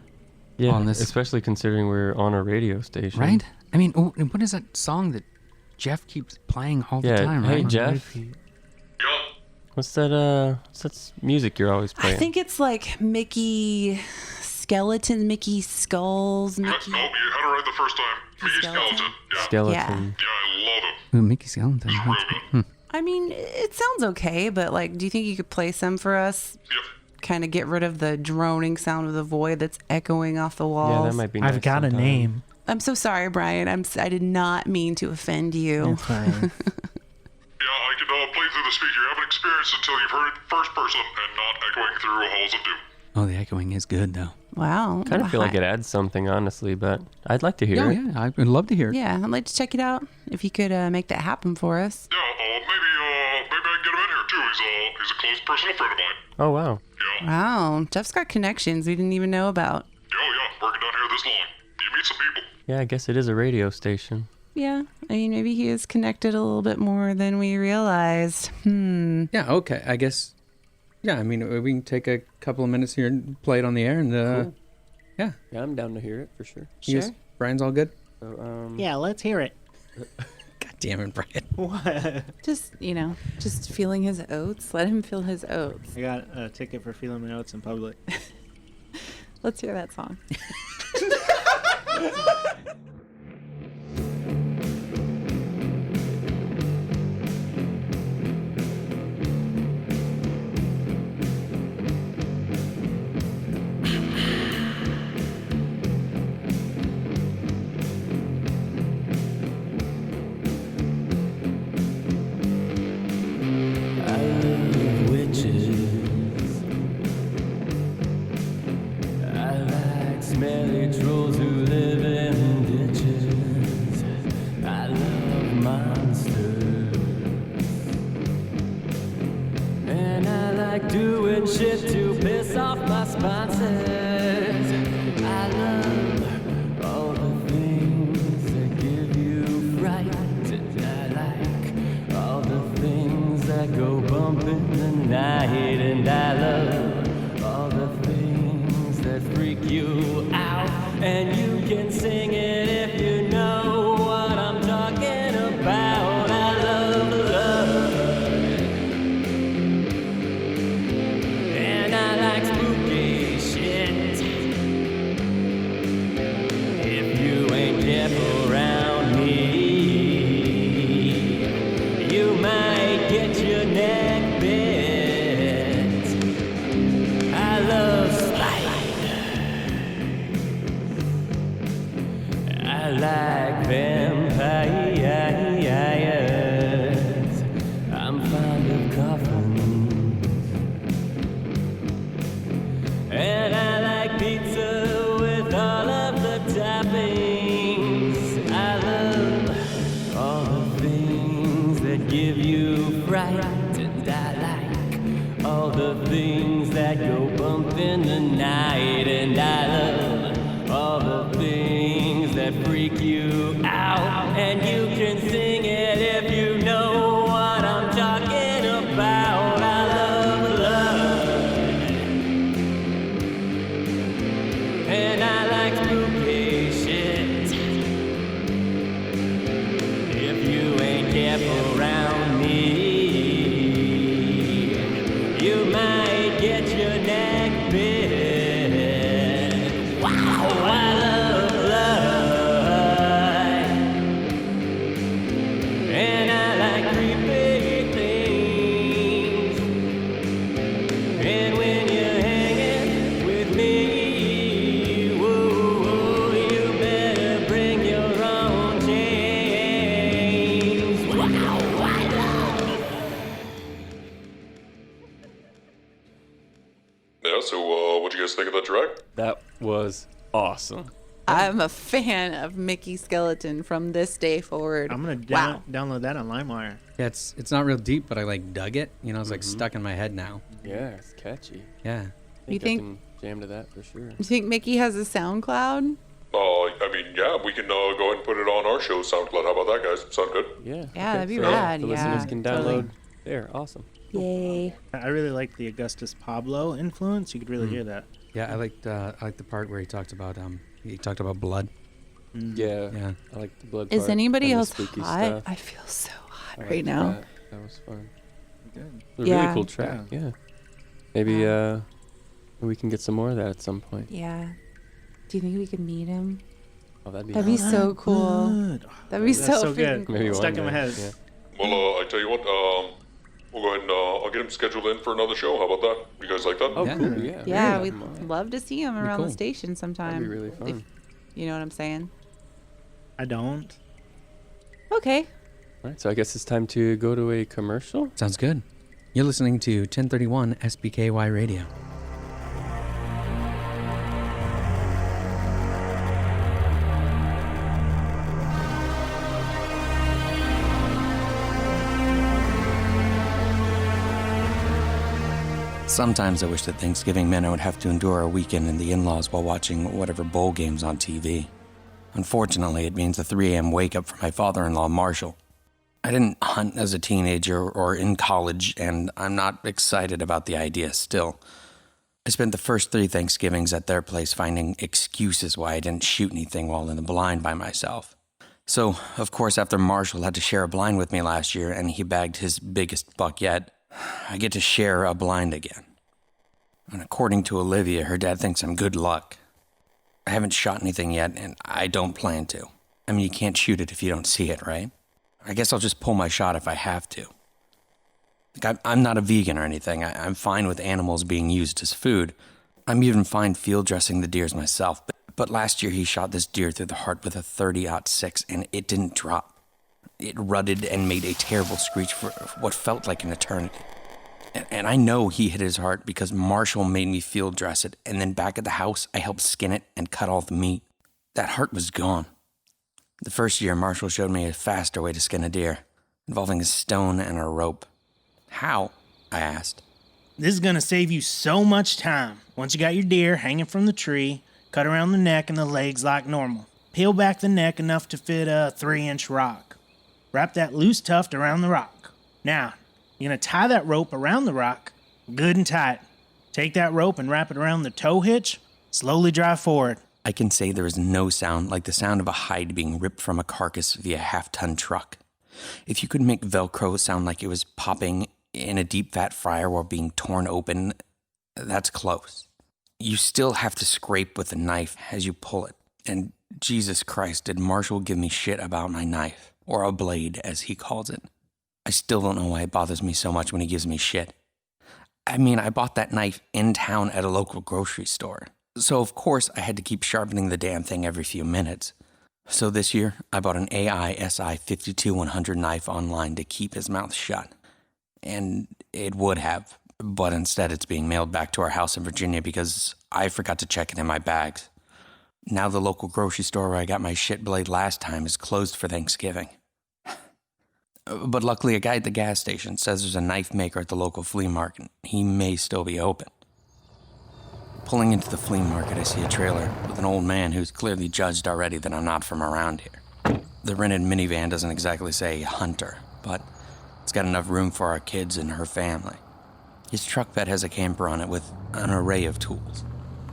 Yeah, on this. especially considering we're on a radio station. Right? I mean, what is that song that Jeff keeps playing all the time, Hey, right? Jeff. What's that music you're always I playing? think it's like Mikki Skeleton, Mikki Skulls, Mikki. Nope, you had it right the first time. Mikki Skeleton. Yeah. Skeleton. Yeah. Yeah, I love him. Ooh, Mikki Skeleton. That's- I mean, it sounds okay, but do you think you could play some for us? Yep. Kind of get rid of the droning sound of the void that's echoing off the walls. Yeah, that might be nice I've got sometime. a name. I'm so sorry, Brian. I did not mean to offend you. It's fine. Yeah, I can play through the speaker. You haven't experienced it until you've heard it first person and not echoing through halls of doom. Oh, the echoing is good, though. Wow. Kind of feel like it adds something, honestly, but I'd like to hear Oh, it. yeah, I would love to hear it. Yeah, I'd like to check it out. If you could make that happen for us. Yeah, maybe I can get him in here too. He's a close personal friend of mine. Oh, wow. Yeah. Wow, Jeff's got connections we didn't even know about. Oh yeah, working down here this long. You meet some people. Yeah, I guess it is a radio station. Yeah. I mean, maybe he is connected a little bit more than we realized. Yeah, okay. I guess, yeah, I mean, we can take a couple of minutes here and play it on the air. And Cool. Yeah, I'm down to hear it for sure. Yes. Brian's all good? So, Yeah, let's hear it. God damn it, Brian. What? Just, just feeling his oats. Let him feel his oats. I got a ticket for feeling my oats in public. Let's hear that song. Smelly trolls who live in ditches. I love monsters. And I like doing shit to piss off my sponsors. I love all the things that give you fright. And I like all the things that go bump in the night. And I love all the things that freak you out. And you can sing it if you know what I'm talking about. I love love. And I like spooky shit. If you ain't careful around me, you might get your neck bit. I love I like vampires. I'm fond of coffins. And I like pizza with all of the toppings. I love all the things that give you fright. And I like all the things that go bump in the night. And I love all the things that freak you out. And you can sing it if you know what I'm talking about. I love love. And I like spooky shit. If you ain't careful around me, you might get your neck bit. Wow, I love love. And I like creepy things. And when you're hanging with me, whoa, you better bring your own chains. Wow, I love. Yeah, so what'd you guys think of that track? That was awesome. I'm a fan of Mikki Skeleton from this day forward. I'm gonna download that on LimeWire. Yeah, it's not real deep, but I like dug it. You know, it's like stuck in my head now. Yeah, it's catchy. Yeah. You I think- can jam to that for sure. You think Mikki has a SoundCloud? I mean, yeah, we can go ahead and put it on our show SoundCloud. How about that, guys? Sound good? Yeah. Yeah, that'd be so rad, The yeah, listeners can download totally. there. Awesome. Yay. I really like the Augustus Pablo influence. You could really hear that. Yeah, I liked the part where he talked about blood. Yeah. Yeah. I like the blood Is part anybody and the else spooky hot? stuff. I feel so hot I liked right now. That was fun. Good. A Yeah. really cool track. Yeah. Maybe we can get some more of that at some point. Yeah. Do you think we could meet him? Oh, that'd be That'd be awesome. so cool. Good. That'd be That's so, so freaking good. cool. Maybe one Stuck in my day, head. yeah. Well, I tell you what, we'll go ahead and I'll get him scheduled in for another show. How about that? You guys like that? Oh, Yeah. cool. Yeah. Yeah, yeah. we'd love to see him around cool. the station sometime. That'd be really fun. If, you know what I'm saying? I don't. Okay. All right, so I guess it's time to go to a commercial. Sounds good. You're listening to 1031 SBKY Radio. Sometimes I wish that Thanksgiving meant I would have to endure a weekend in the in-laws while watching whatever bowl games on TV. Unfortunately, it means a 3 a.m. wake-up for my father-in-law, Marshall. I didn't hunt as a teenager or in college, and I'm not excited about the idea still. I spent the first 3 Thanksgivings at their place finding excuses why I didn't shoot anything while in the blind by myself. So, of course, after Marshall had to share a blind with me last year and he bagged his biggest buck yet, I get to share a blind again. And according to Olivia, her dad thinks I'm good luck. I haven't shot anything yet, and I don't plan to. I mean, you can't shoot it if you don't see it, right? I guess I'll just pull my shot if I have to. Like, I'm not a vegan or anything. I'm fine with animals being used as food. I'm even fine field dressing the deers myself. But last year he shot this deer through the heart with a 30-06, and it didn't drop. It rutted and made a terrible screech for what felt like an eternity. And I know he hit his heart because Marshall made me field dress it, and then back at the house, I helped skin it and cut all the meat. That heart was gone. The first year, Marshall showed me a faster way to skin a deer, involving a stone and a rope. How? I asked. This is going to save you so much time. Once you got your deer hanging from the tree, cut around the neck and the legs like normal. Peel back the neck enough to fit a 3-inch rock. Wrap that loose tuft around the rock. Now, you're going to tie that rope around the rock good and tight. Take that rope and wrap it around the tow hitch. Slowly drive forward. I can say there is no sound like the sound of a hide being ripped from a carcass via half-ton truck. If you could make Velcro sound like it was popping in a deep fat fryer while being torn open, that's close. You still have to scrape with a knife as you pull it. And Jesus Christ, did Marshall give me shit about my knife, or a blade as he calls it. I still don't know why it bothers me so much when he gives me shit. I mean, I bought that knife in town at a local grocery store. So of course I had to keep sharpening the damn thing every few minutes. So this year, I bought an AISI 52-100 knife online to keep his mouth shut. And it would have, but instead it's being mailed back to our house in Virginia because I forgot to check it in my bags. Now the local grocery store where I got my shit blade last time is closed for Thanksgiving. But luckily a guy at the gas station says there's a knife maker at the local flea market. He may still be open. Pulling into the flea market, I see a trailer with an old man who's clearly judged already that I'm not from around here. The rented minivan doesn't exactly say hunter, but it's got enough room for our kids and her family. His truck bed has a camper on it with an array of tools.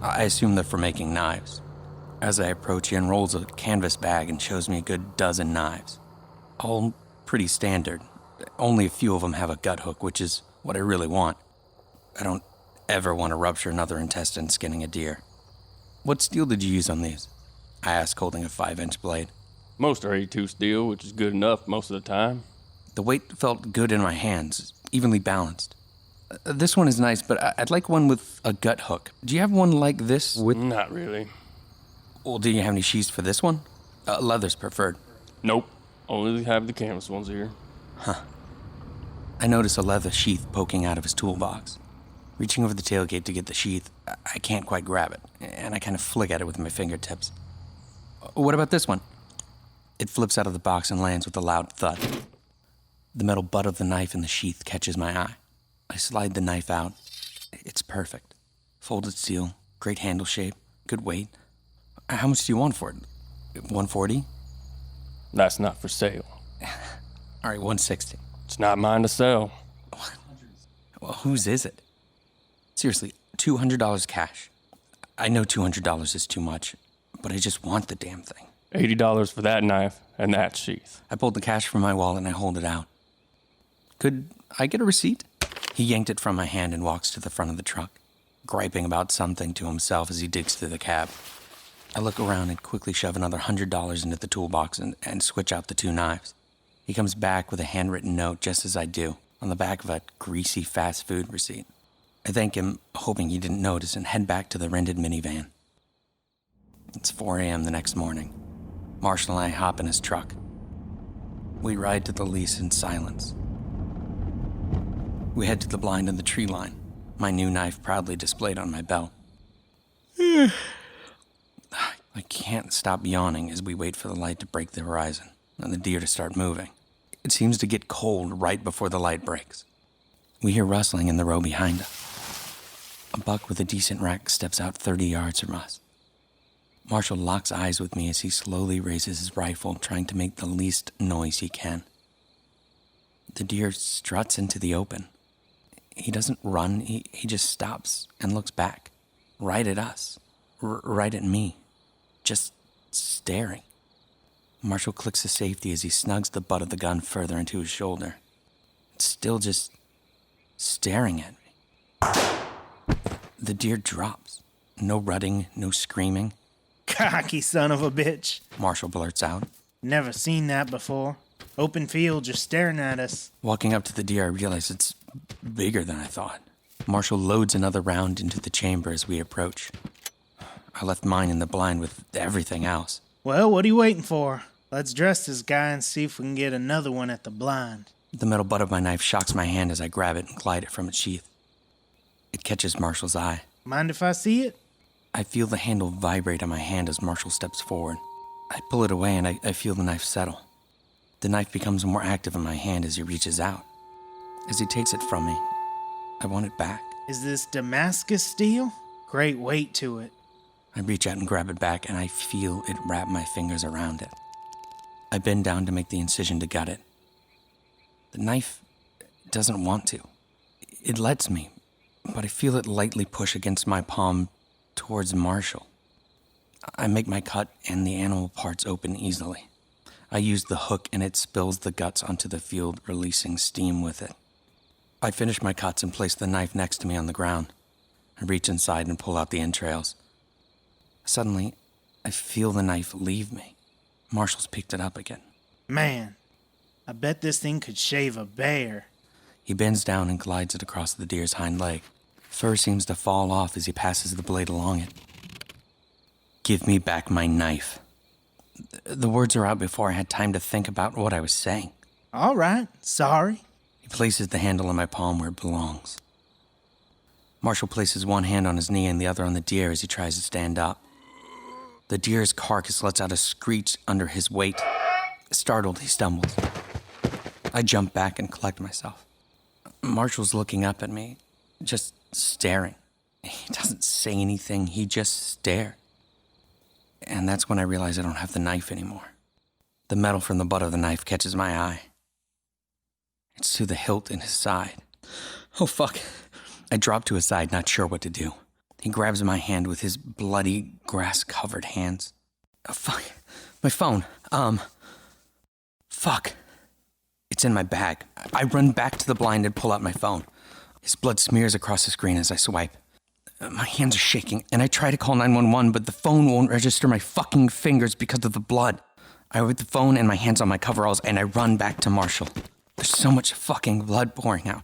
I assume they're for making knives. As I approach, he unrolls a canvas bag and shows me a good dozen knives. All pretty standard. Only a few of them have a gut hook, which is what I really want. I don't ever want to rupture another intestine skinning a deer. What steel did you use on these? I asked, holding a 5-inch blade. Most are A2 steel, which is good enough most of the time. The weight felt good in my hands, evenly balanced. This one is nice, but I'd like one with a gut hook. Do you have one like this? Not really. Well, do you have any sheaths for this one? Leather's preferred. Nope. Only have the canvas ones here. Huh. I notice a leather sheath poking out of his toolbox. Reaching over the tailgate to get the sheath, I can't quite grab it, and I kind of flick at it with my fingertips. What about this one? It flips out of the box and lands with a loud thud. The metal butt of the knife in the sheath catches my eye. I slide the knife out. It's perfect. Folded steel, great handle shape, good weight. How much do you want for it? $140? That's not for sale. All right, $160. It's not mine to sell. Well, whose is it? Seriously, $200 cash. I know $200 is too much, but I just want the damn thing. $80 for that knife and that sheath. I pulled the cash from my wallet and I hold it out. Could I get a receipt? He yanked it from my hand and walks to the front of the truck, griping about something to himself as he digs through the cab. I look around and quickly shove another $100 into the toolbox and switch out the 2 knives. He comes back with a handwritten note just as I do, on the back of a greasy fast food receipt. I thank him, hoping he didn't notice, and head back to the rented minivan. It's 4 a.m. the next morning. Marshall and I hop in his truck. We ride to the lease in silence. We head to the blind in the tree line, my new knife proudly displayed on my belt. I can't stop yawning as we wait for the light to break the horizon and the deer to start moving. It seems to get cold right before the light breaks. We hear rustling in the row behind us. A buck with a decent rack steps out 30 yards from us. Marshall locks eyes with me as he slowly raises his rifle, trying to make the least noise he can. The deer struts into the open. He doesn't run, he just stops and looks back, right at us, right at me, just staring. Marshall clicks to safety as he snugs the butt of the gun further into his shoulder. It's still just staring at me. The deer drops. No rutting, no screaming. Cocky son of a bitch. Marshall blurts out. Never seen that before. Open field just staring at us. Walking up to the deer, I realize it's bigger than I thought. Marshall loads another round into the chamber as we approach. I left mine in the blind with everything else. Well, what are you waiting for? Let's dress this guy and see if we can get another one at the blind. The metal butt of my knife shocks my hand as I grab it and glide it from its sheath. It catches Marshall's eye. Mind if I see it? I feel the handle vibrate on my hand as Marshall steps forward. I pull it away and I feel the knife settle. The knife becomes more active in my hand as he reaches out. As he takes it from me, I want it back. Is this Damascus steel? Great weight to it. I reach out and grab it back, and I feel it wrap my fingers around it. I bend down to make the incision to gut it. The knife doesn't want to. It lets me, but I feel it lightly push against my palm towards Marshall. I make my cut, and the animal parts open easily. I use the hook, and it spills the guts onto the field, releasing steam with it. I finish my cuts and place the knife next to me on the ground. I reach inside and pull out the entrails. Suddenly, I feel the knife leave me. Marshall's picked it up again. Man, I bet this thing could shave a bear. He bends down and glides it across the deer's hind leg. Fur seems to fall off as he passes the blade along it. Give me back my knife. The words are out before I had time to think about what I was saying. All right, sorry. He places the handle in my palm where it belongs. Marshall places one hand on his knee and the other on the deer as he tries to stand up. The deer's carcass lets out a screech under his weight. Startled, he stumbles. I jump back and collect myself. Marshall's looking up at me, just staring. He doesn't say anything, he just stares. And that's when I realize I don't have the knife anymore. The metal from the butt of the knife catches my eye. It's to the hilt in his side. Oh, fuck. I drop to his side, not sure what to do. He grabs my hand with his bloody, grass-covered hands. Oh, fuck. My phone. Fuck. It's in my bag. I run back to the blind and pull out my phone. His blood smears across the screen as I swipe. My hands are shaking, and I try to call 911, but the phone won't register my fucking fingers because of the blood. I whip the phone and my hands on my coveralls, and I run back to Marshall. There's so much fucking blood pouring out.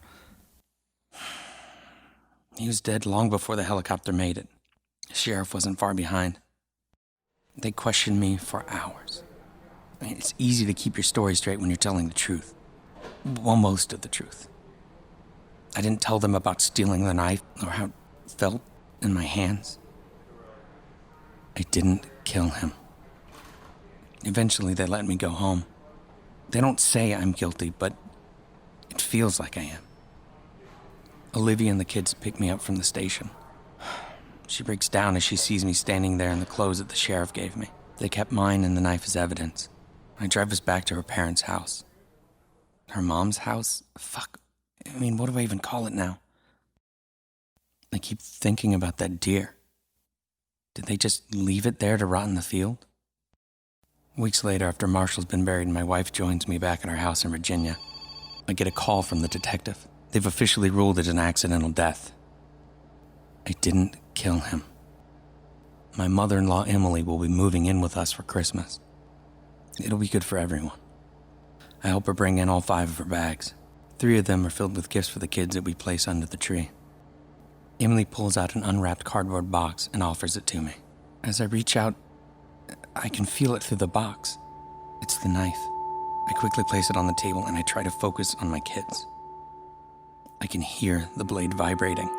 He was dead long before the helicopter made it. The sheriff wasn't far behind. They questioned me for hours. I mean, it's easy to keep your story straight when you're telling the truth. Well, most of the truth. I didn't tell them about stealing the knife or how it felt in my hands. I didn't kill him. Eventually, they let me go home. They don't say I'm guilty, but it feels like I am. Olivia and the kids pick me up from the station. She breaks down as she sees me standing there in the clothes that the sheriff gave me. They kept mine and the knife as evidence. I drive us back to her parents' house. Her mom's house? Fuck. I mean, what do I even call it now? I keep thinking about that deer. Did they just leave it there to rot in the field? Weeks later, after Marshall's been buried, my wife joins me back at our house in Virginia. I get a call from the detective. They've officially ruled it an accidental death. I didn't kill him. My mother-in-law, Emily, will be moving in with us for Christmas. It'll be good for everyone. I help her bring in all 5 of her bags. 3 of them are filled with gifts for the kids that we place under the tree. Emily pulls out an unwrapped cardboard box and offers it to me. As I reach out, I can feel it through the box. It's the knife. I quickly place it on the table and I try to focus on my kids. I can hear the blade vibrating,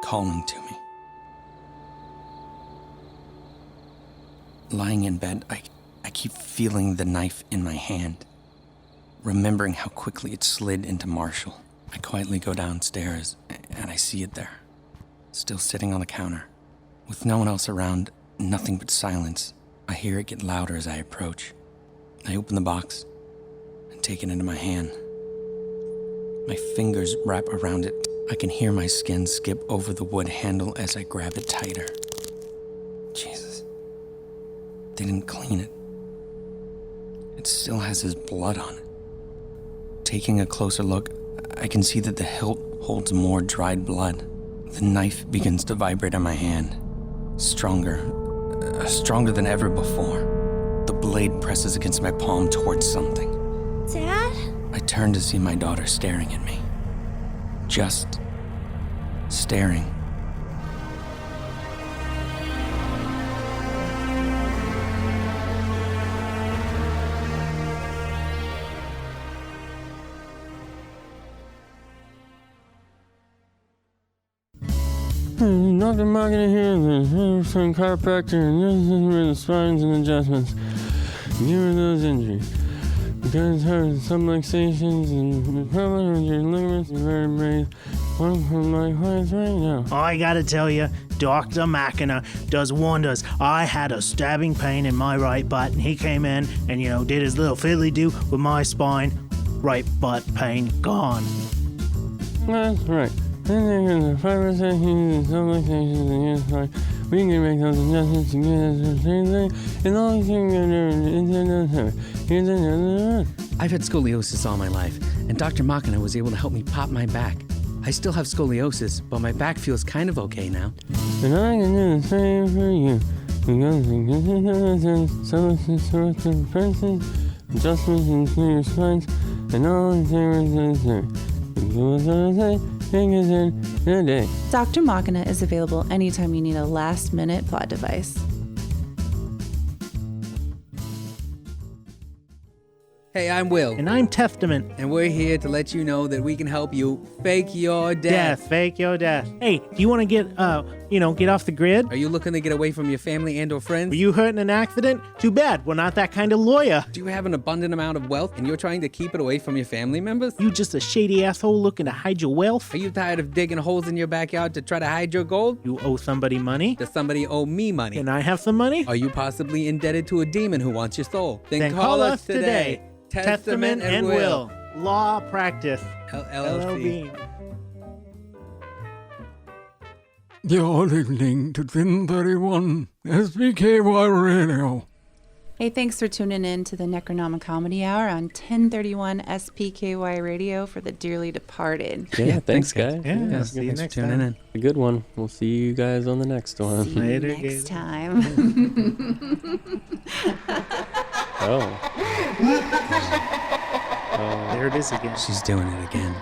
calling to me. Lying in bed, I keep feeling the knife in my hand, remembering how quickly it slid into Marshall. I quietly go downstairs, and I see it there, still sitting on the counter. With no one else around, Nothing but silence. I hear it get louder as I approach. I open the box and take it into my hand. My fingers wrap around it. I can hear my skin skip over the wood handle as I grab it tighter. Jesus. They didn't clean it. It still has his blood on it. Taking a closer look, I can see that the hilt holds more dried blood. The knife begins to vibrate on my hand. Stronger than ever before. The blade presses against my palm towards something. Dad? I turn to see my daughter staring at me. Just staring. Dr. Machina here, the chiropractor, and this is where the spines and adjustments. Given those injuries. Because her subluxations and problems with your ligaments and vertebrae. One from my clients right now. I gotta tell you, Dr. Machina does wonders. I had a stabbing pain in my right butt, and he came in and, did his little fiddly-do with my spine. Right butt pain gone. That's right. Then there's the 5% and subluxations and your spine. We can make those adjustments to get us the same thing. And all you can do. I've had scoliosis all my life, and Dr. Machina was able to help me pop my back. I still have scoliosis, but my back feels kind of okay now. And I can do the same for you. Because adjustments into your spines, and all the things. Dr. Machina is available anytime you need a last-minute plot device. Hey, I'm Will. And I'm Testament. And we're here to let you know that we can help you fake your death. Fake your death. Hey, do you want to get off the grid? Are you looking to get away from your family and or friends? Were you hurt in an accident? Too bad. We're not that kind of lawyer. Do you have an abundant amount of wealth and you're trying to keep it away from your family members? You just a shady asshole looking to hide your wealth? Are you tired of digging holes in your backyard to try to hide your gold? You owe somebody money? Does somebody owe me money? Can I have some money? Are you possibly indebted to a demon who wants your soul? Then call us today. Testament and Will. Law practice. LLC. You're listening to 1031 SPKY Radio. Hey, thanks for tuning in to the Necronomicon Comedy Hour on 1031 SPKY Radio for the dearly departed. Yeah, thanks, guys. Yeah, see you next time. In. A good one. We'll see you guys on the next one. See you next time. There it is again. She's doing it again.